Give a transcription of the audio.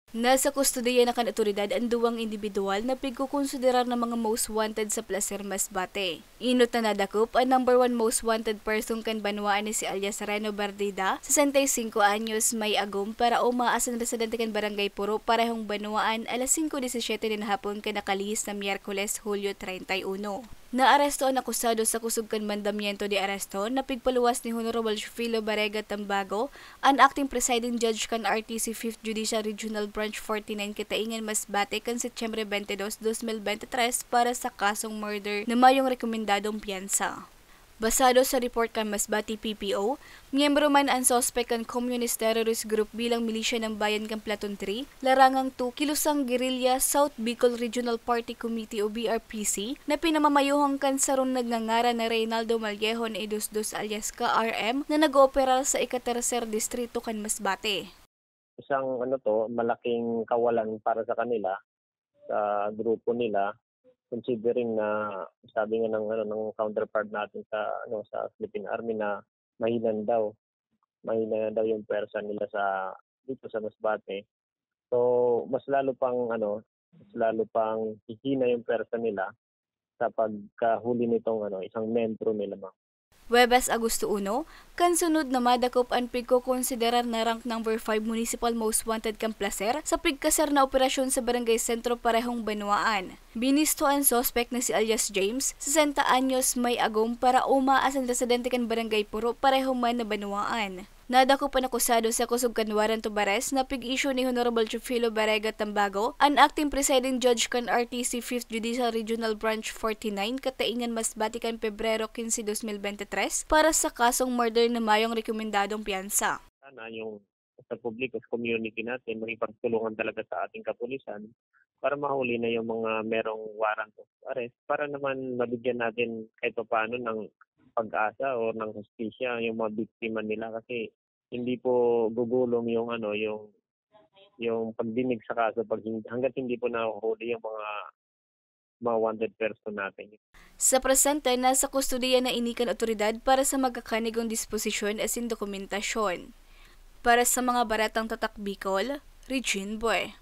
Nasa kustodiya na kan otoridad ang duwang individual na pigkukonsiderar ng mga most wanted sa Placer Masbate. Inot na nadakop ang number 1 most wanted person kan banwaan ni si alias Reno Bardida, 65 anyos, may agom para umaasan residente kan Barangay Puro, parehong banwaan, alas 5:17 din hapon kan nakalihis na Miyerkules, Hulyo 31. Naaresto ang akusado sa kusog kan mandamiento de aresto na pigpaluwas ni Honorable Filo Barega Tambago, ang acting presiding judge kan RTC 5th Judicial Regional Branch 49 Kataingan Masbate kan Setyembre 22, 2023 para sa kasong murder na mayong rekomendadong piyansa. Basado sa report kan Masbate PPO, miyembro man ang suspect kan Communist Terrorist Group bilang milisya ng bayan kan Platon 3, larangang 2, Kilusang Guerrilla South Bicol Regional Party Committee o BRPC na pinamamayuhang kan sarong nagngangaran na Reynaldo Mallejon Edusdos alias KRM na nag-ooperar sa ika-tercer distrito kan Masbate. Isang malaking kawalan para sa kanila, sa grupo nila, considering na sabi nga ng counterpart natin sa Philippine Army na mahina daw yung pwersa nila dito sa Masbate. So mas lalo pang hihina yung pwersa nila sa pagkahuli nitong isang membro nila. Huwebes, Agosto 1, kan sunod na madakop ang pigkokonsiderar na rank number 5 Municipal Most Wanted kan Placer sa pigkasar na operasyon sa Barangay Sentro, parehong banwaan. Binisto ang suspect na si alias James, 60 anyos, may agom para umaas ang residente kan Barangay Puro, parehong man na banwaan. Nadakop ang akusado sa kusog kan Warrant of Arrest na pig-issue ni Honorable Filo Barega Tambago, ang acting presiding judge kan RTC 5th Judicial Regional Branch 49 Kataingan Masbate kan Pebrero 15, 2023 para sa kasong murder na mayong rekomendadong piyansa. Sana yung sa publiko, sa community natin, makipagtulungan talaga sa ating kapulisan para mahuli na yung mga merong warrant of arrest para naman mabigyan natin kahit paano ng pag-asa o ng hustisya yung mga biktima nila, kasi hindi po gugulong yung pagdinig sa kaso hangga't hindi po nahuhuli yung mga wanted person natin. Sa presente, nasa kustodiya na inikan otoridad para sa magkakanigong disposisyon as in dokumentasyon. Para sa mga baratang tatak Bicol, Regine Boy.